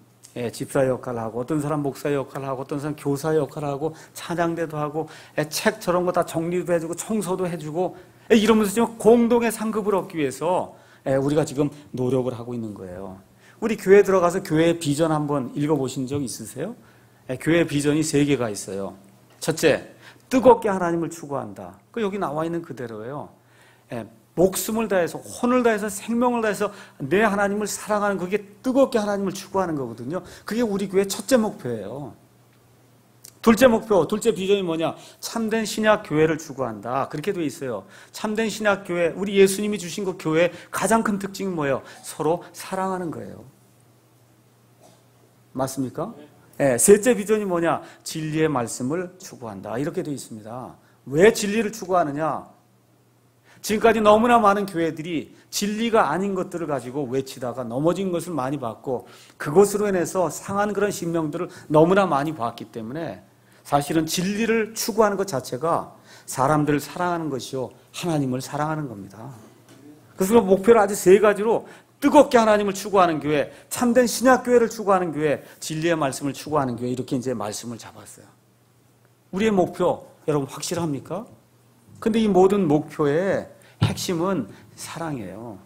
집사 역할을 하고, 어떤 사람 목사 역할을 하고, 어떤 사람 교사 역할을 하고, 찬양대도 하고, 책 저런 거 다 정리도 해주고, 청소도 해주고, 이러면서 지금 공동의 상급을 얻기 위해서 우리가 지금 노력을 하고 있는 거예요. 우리 교회 들어가서 교회의 비전 한번 읽어보신 적 있으세요? 교회의 비전이 3개가 있어요. 첫째, 뜨겁게 하나님을 추구한다. 그 여기 나와 있는 그대로예요. 목숨을 다해서, 혼을 다해서, 생명을 다해서 내 하나님을 사랑하는, 그게 뜨겁게 하나님을 추구하는 거거든요. 그게 우리 교회의 첫째 목표예요. 둘째 목표, 둘째 비전이 뭐냐? 참된 신약 교회를 추구한다. 그렇게 돼 있어요. 참된 신약 교회, 우리 예수님이 주신 그 교회의 가장 큰 특징이 뭐예요? 서로 사랑하는 거예요. 맞습니까? 셋째 비전이 뭐냐? 진리의 말씀을 추구한다. 이렇게 돼 있습니다. 왜 진리를 추구하느냐? 지금까지 너무나 많은 교회들이 진리가 아닌 것들을 가지고 외치다가 넘어진 것을 많이 봤고, 그것으로 인해서 상한 그런 신명들을 너무나 많이 봤기 때문에 사실은 진리를 추구하는 것 자체가 사람들을 사랑하는 것이요, 하나님을 사랑하는 겁니다. 그래서 목표를 아주 세 가지로 뜨겁게 하나님을 추구하는 교회, 참된 신약교회를 추구하는 교회, 진리의 말씀을 추구하는 교회, 이렇게 이제 말씀을 잡았어요. 우리의 목표, 여러분 확실합니까? 근데 이 모든 목표의 핵심은 사랑이에요.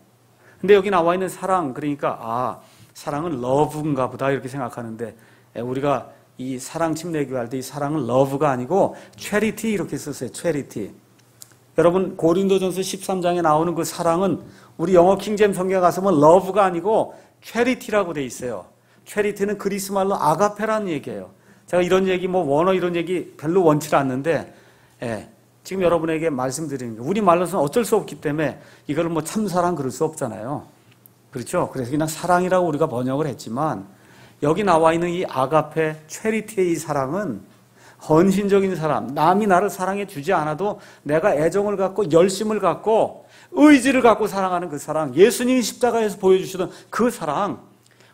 근데 여기 나와 있는 사랑, 그러니까 사랑은 러브인가 보다 이렇게 생각하는데, 우리가 이 사랑 침례교회 할 때 이 사랑은 러브가 아니고 체리티 이렇게 썼어요. 체리티. 여러분 고린도전서 13장에 나오는 그 사랑은 우리 영어 킹제임 성경에 가서 보면 러브가 아니고 체리티라고 돼 있어요. 체리티는 그리스 말로 아가페라는 얘기예요. 제가 이런 얘기 원어 이런 얘기 별로 원치 않는데, 지금 여러분에게 말씀드리는 게 우리 말로서는 어쩔 수 없기 때문에 이걸 참사랑 그럴 수 없잖아요. 그렇죠? 그래서 그냥 사랑이라고 우리가 번역을 했지만, 여기 나와 있는 이 아가페 체리티의 이 사랑은 헌신적인 사람, 남이 나를 사랑해 주지 않아도 내가 애정을 갖고 열심을 갖고 의지를 갖고 사랑하는 그 사랑, 예수님이 십자가에서 보여주시던 그 사랑,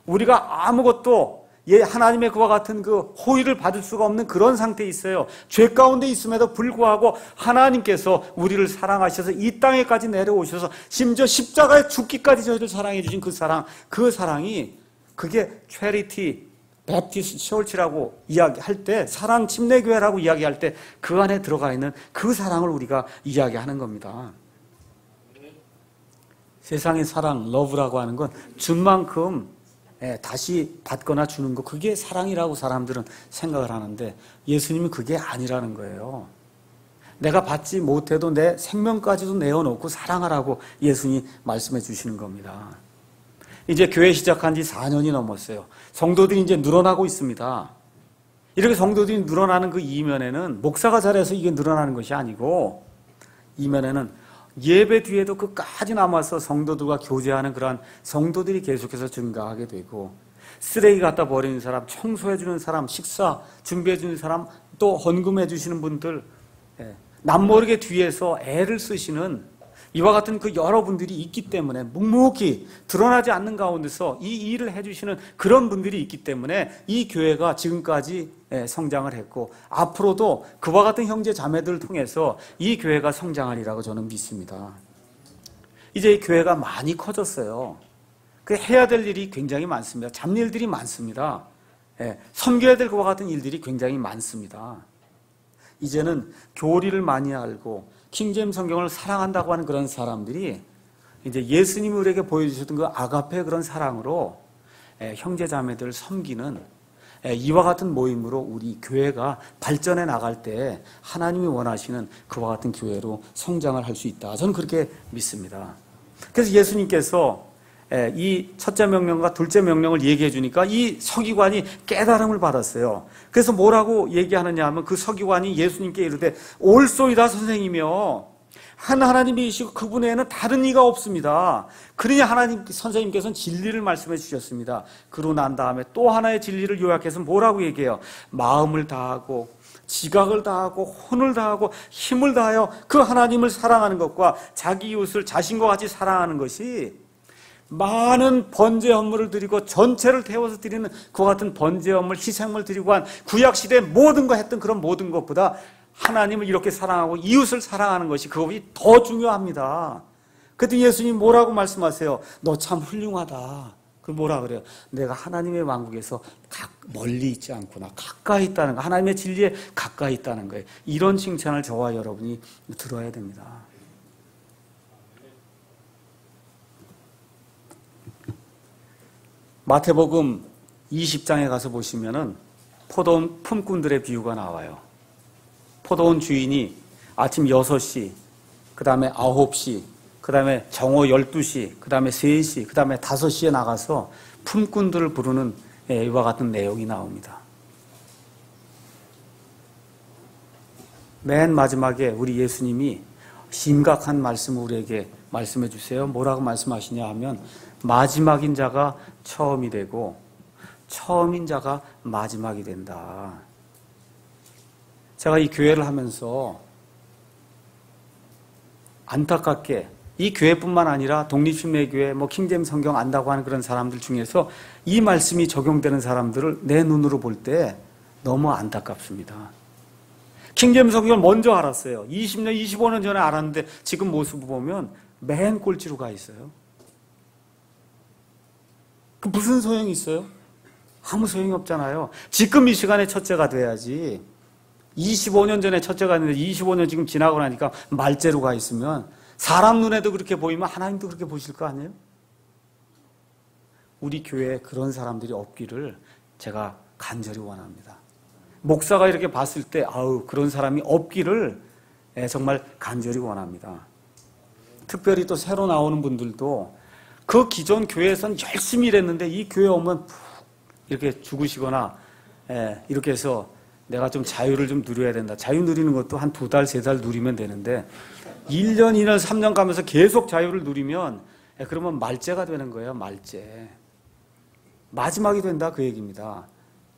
우리가 아무것도 하나님의 그와 같은 그 호의를 받을 수가 없는 그런 상태에 있어요. 죄 가운데 있음에도 불구하고 하나님께서 우리를 사랑하셔서 이 땅에까지 내려오셔서 심지어 십자가에 죽기까지 저희를 사랑해 주신 그 사랑, 그 사랑이 그게 체리티 베프티스트 처치라고 이야기할 때, 사랑 침례교회라고 이야기할 때 그 안에 들어가 있는 그 사랑을 우리가 이야기하는 겁니다. 세상의 사랑, 러브라고 하는 건 준 만큼 다시 받거나 주는 거, 그게 사랑이라고 사람들은 생각을 하는데 예수님은 그게 아니라는 거예요. 내가 받지 못해도 내 생명까지도 내어놓고 사랑하라고 예수님이 말씀해 주시는 겁니다. 이제 교회 시작한 지 4년이 넘었어요. 성도들이 이제 늘어나고 있습니다. 이렇게 성도들이 늘어나는 그 이면에는 목사가 잘해서 이게 늘어나는 것이 아니고, 이면에는 예배 뒤에도 끝까지 남아서 성도들과 교제하는 그러한 성도들이 계속해서 증가하게 되고, 쓰레기 갖다 버리는 사람, 청소해 주는 사람, 식사 준비해 주는 사람, 또 헌금해 주시는 분들, 남모르게 뒤에서 애를 쓰시는 이와 같은 그 여러분들이 있기 때문에, 묵묵히 드러나지 않는 가운데서 이 일을 해주시는 그런 분들이 있기 때문에 이 교회가 지금까지 성장을 했고, 앞으로도 그와 같은 형제 자매들을 통해서 이 교회가 성장하리라고 저는 믿습니다. 이제 이 교회가 많이 커졌어요. 그 해야 될 일이 굉장히 많습니다. 잡일들이 많습니다. 섬겨야 될 그와 같은 일들이 굉장히 많습니다. 이제는 교리를 많이 알고 킹제임 성경을 사랑한다고 하는 그런 사람들이 이제 예수님이 우리에게 보여주셨던 그 아가페 그런 사랑으로 형제 자매들을 섬기는 이와 같은 모임으로 우리 교회가 발전해 나갈 때 하나님이 원하시는 그와 같은 교회로 성장을 할 수 있다. 저는 그렇게 믿습니다. 그래서 예수님께서 이 첫째 명령과 둘째 명령을 얘기해 주니까 이 서기관이 깨달음을 받았어요. 그래서 뭐라고 얘기하느냐 하면, 그 서기관이 예수님께 이르되 옳소이다 선생이며 한 하나님이시고 그분 외에는 다른 이가 없습니다. 그러니 선생님께서는 진리를 말씀해 주셨습니다. 그러고 난 다음에 또 하나의 진리를 요약해서 뭐라고 얘기해요? 마음을 다하고 지각을 다하고 혼을 다하고 힘을 다하여 그 하나님을 사랑하는 것과 자기 이웃을 자신과 같이 사랑하는 것이 많은 번제 헌물을 드리고 전체를 태워서 드리는 그와 같은 번제 헌물, 희생을 드리고 한 구약시대의 모든 거 했던 그런 모든 것보다 하나님을 이렇게 사랑하고 이웃을 사랑하는 것이, 그것이 더 중요합니다. 그때 예수님 뭐라고 말씀하세요? 너 참 훌륭하다. 그 뭐라 그래요? 내가 하나님의 왕국에서 멀리 있지 않구나. 가까이 있다는 거. 하나님의 진리에 가까이 있다는 거예요. 이런 칭찬을 저와 여러분이 들어야 됩니다. 마태복음 20장에 가서 보시면은 포도원 품꾼들의 비유가 나와요. 포도원 주인이 아침 6시, 그 다음에 9시, 그 다음에 정오 12시, 그 다음에 3시, 그 다음에 5시에 나가서 품꾼들을 부르는 이와 같은 내용이 나옵니다. 맨 마지막에 우리 예수님이 심각한 말씀을 우리에게 말씀해 주세요. 뭐라고 말씀하시냐 하면, 마지막인 자가 처음이 되고 처음인 자가 마지막이 된다. 제가 이 교회를 하면서 안타깝게 이 교회뿐만 아니라 독립신뢰교회, 킹제임 성경 안다고 하는 그런 사람들 중에서 이 말씀이 적용되는 사람들을 내 눈으로 볼 때 너무 안타깝습니다. 킹제임스 성경을 먼저 알았어요. 20년, 25년 전에 알았는데 지금 모습을 보면 맨 꼴찌로 가 있어요. 그 무슨 소용이 있어요? 아무 소용이 없잖아요. 지금 이 시간에 첫째가 돼야지. 25년 전에 첫째가 됐는데 25년 지금 지나고 나니까 말째로 가 있으면 사람 눈에도 그렇게 보이면 하나님도 그렇게 보실 거 아니에요? 우리 교회에 그런 사람들이 없기를 제가 간절히 원합니다. 목사가 이렇게 봤을 때 아우 그런 사람이 없기를 정말 간절히 원합니다. 특별히 또 새로 나오는 분들도 그 기존 교회에서는 열심히 일했는데 이 교회 오면 푹 이렇게 죽으시거나 이렇게 해서 내가 좀 자유를 좀 누려야 된다. 자유 누리는 것도 한 2달, 3달 누리면 되는데 1년, 2년, 3년 가면서 계속 자유를 누리면 그러면 말죄가 되는 거예요. 말죄. 마지막이 된다 그 얘기입니다.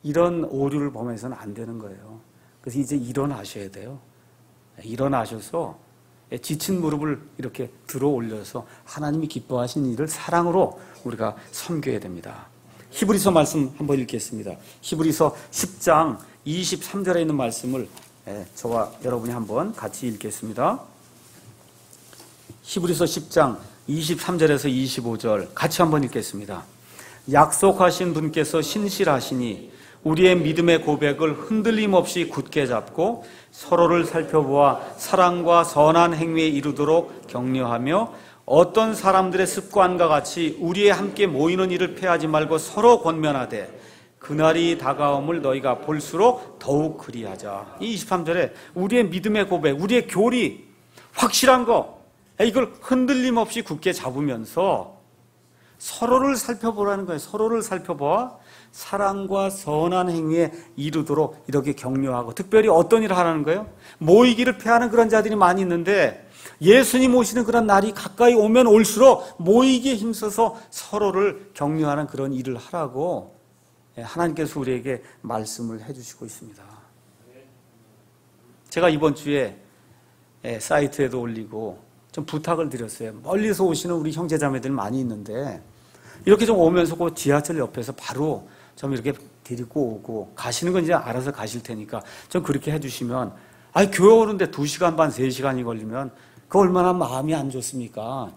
이런 오류를 범해서는 안 되는 거예요. 그래서 이제 일어나셔야 돼요. 일어나셔서 지친 무릎을 이렇게 들어 올려서 하나님이 기뻐하신 일을 사랑으로 우리가 섬겨야 됩니다. 히브리서 말씀 한번 읽겠습니다. 히브리서 10장 23절에 있는 말씀을 저와 여러분이 한번 같이 읽겠습니다. 히브리서 10장 23절에서 25절 같이 한번 읽겠습니다. 약속하신 분께서 신실하시니 우리의 믿음의 고백을 흔들림 없이 굳게 잡고 서로를 살펴보아 사랑과 선한 행위에 이르도록 격려하며 어떤 사람들의 습관과 같이 우리의 함께 모이는 일을 패하지 말고 서로 권면하되 그날이 다가옴을 너희가 볼수록 더욱 그리하자. 이 23절에 우리의 믿음의 고백, 우리의 교리 확실한 거 이걸 흔들림 없이 굳게 잡으면서 서로를 살펴보라는 거예요. 서로를 살펴보아 사랑과 선한 행위에 이르도록 이렇게 격려하고 특별히 어떤 일을 하라는 거예요? 모이기를 패하는 그런 자들이 많이 있는데 예수님 오시는 그런 날이 가까이 오면 올수록 모이기에 힘써서 서로를 격려하는 그런 일을 하라고 하나님께서 우리에게 말씀을 해주시고 있습니다. 제가 이번 주에 사이트에도 올리고 좀 부탁을 드렸어요. 멀리서 오시는 우리 형제자매들 많이 있는데 이렇게 좀 오면서 그 지하철 옆에서 바로 좀 이렇게 데리고 오고 가시는 건 이제 알아서 가실 테니까 좀 그렇게 해주시면 교회 오는데 2시간 반, 3시간이 걸리면 그 얼마나 마음이 안 좋습니까?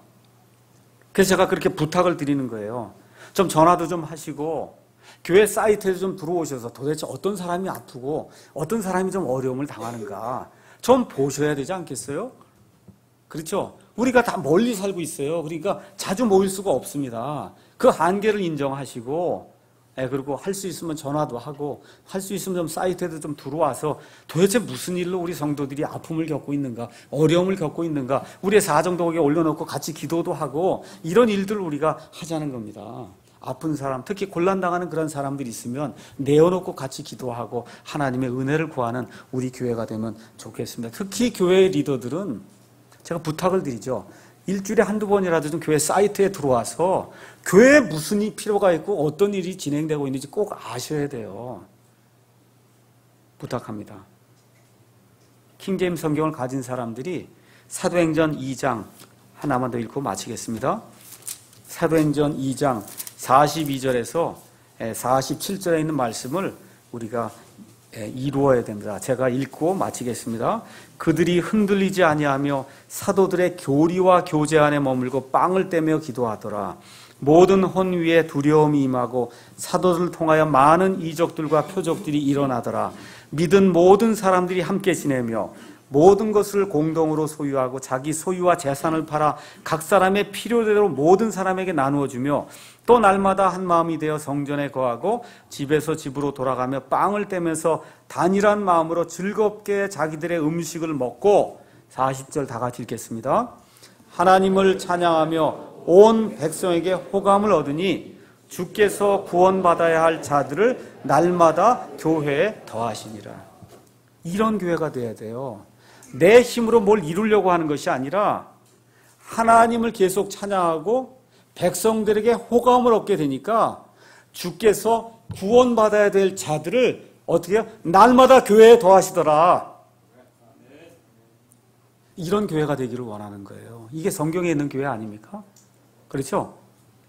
그래서 제가 그렇게 부탁을 드리는 거예요. 좀 전화도 좀 하시고 교회 사이트에 좀 들어오셔서 도대체 어떤 사람이 아프고 어떤 사람이 좀 어려움을 당하는가 좀 보셔야 되지 않겠어요? 그렇죠? 우리가 다 멀리 살고 있어요. 그러니까 자주 모일 수가 없습니다. 그 한계를 인정하시고 그리고 할 수 있으면 전화도 하고 할 수 있으면 좀 사이트에도 좀 들어와서 도대체 무슨 일로 우리 성도들이 아픔을 겪고 있는가 어려움을 겪고 있는가 우리의 사정도 거기에 올려놓고 같이 기도도 하고 이런 일들을 우리가 하자는 겁니다. 아픈 사람 특히 곤란당하는 그런 사람들이 있으면 내어놓고 같이 기도하고 하나님의 은혜를 구하는 우리 교회가 되면 좋겠습니다. 특히 교회의 리더들은 제가 부탁을 드리죠. 일주일에 한두 번이라도 좀 교회 사이트에 들어와서 교회에 무슨 필요가 있고 어떤 일이 진행되고 있는지 꼭 아셔야 돼요. 부탁합니다. 킹제임스 성경을 가진 사람들이 사도행전 2장 하나만 더 읽고 마치겠습니다. 사도행전 2장 42절에서 47절에 있는 말씀을 우리가 이루어야 됩니다. 제가 읽고 마치겠습니다. 그들이 흔들리지 아니하며 사도들의 교리와 교제 안에 머물고 빵을 떼며 기도하더라. 모든 혼 위에 두려움이 임하고 사도들을 통하여 많은 이적들과 표적들이 일어나더라. 믿은 모든 사람들이 함께 지내며 모든 것을 공동으로 소유하고 자기 소유와 재산을 팔아 각 사람의 필요대로 모든 사람에게 나누어 주며 또 날마다 한 마음이 되어 성전에 거하고 집에서 집으로 돌아가며 빵을 떼면서 단일한 마음으로 즐겁게 자기들의 음식을 먹고 40절 다 같이 읽겠습니다. 하나님을 찬양하며 온 백성에게 호감을 얻으니 주께서 구원받아야 할 자들을 날마다 교회에 더하시니라. 이런 교회가 돼야 돼요. 내 힘으로 뭘 이루려고 하는 것이 아니라 하나님을 계속 찬양하고 백성들에게 호감을 얻게 되니까 주께서 구원받아야 될 자들을 어떻게 해요? 날마다 교회에 더하시더라. 이런 교회가 되기를 원하는 거예요. 이게 성경에 있는 교회 아닙니까? 그렇죠?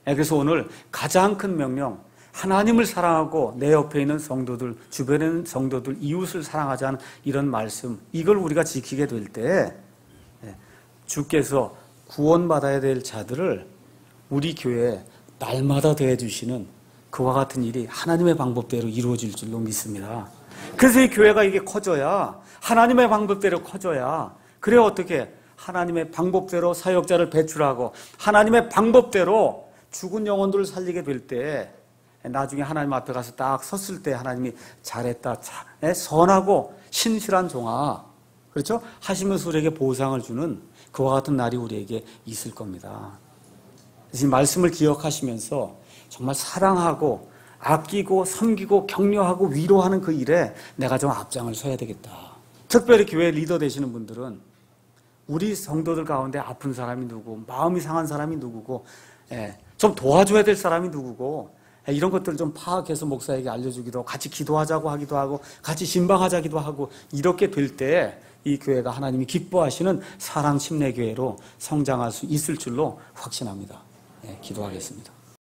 그래서 오늘 가장 큰 명령, 하나님을 사랑하고 내 옆에 있는 성도들, 주변에 있는 성도들, 이웃을 사랑하자는 이런 말씀, 이걸 우리가 지키게 될 때 주께서 구원받아야 될 자들을 우리 교회에 날마다 더해주시는 그와 같은 일이 하나님의 방법대로 이루어질 줄로 믿습니다. 그래서 이 교회가 이게 커져야, 하나님의 방법대로 커져야, 그래 어떻게 하나님의 방법대로 사역자를 배출하고 하나님의 방법대로 죽은 영혼들을 살리게 될 때 나중에 하나님 앞에 가서 딱 섰을 때 하나님이 잘했다, 선하고 신실한 종아, 그렇죠? 하시면서 우리에게 보상을 주는 그와 같은 날이 우리에게 있을 겁니다. 그래서 이 말씀을 기억하시면서 정말 사랑하고 아끼고 섬기고 격려하고 위로하는 그 일에 내가 좀 앞장을 서야 되겠다. 특별히 교회 리더 되시는 분들은 우리 성도들 가운데 아픈 사람이 누구고, 마음이 상한 사람이 누구고, 좀 도와줘야 될 사람이 누구고, 이런 것들을 좀 파악해서 목사에게 알려주기도 하고, 같이 기도하자고 하기도 하고, 같이 신방하자기도 하고, 이렇게 될 때 이 교회가 하나님이 기뻐하시는 사랑 침례교회로 성장할 수 있을 줄로 확신합니다. 기도하겠습니다.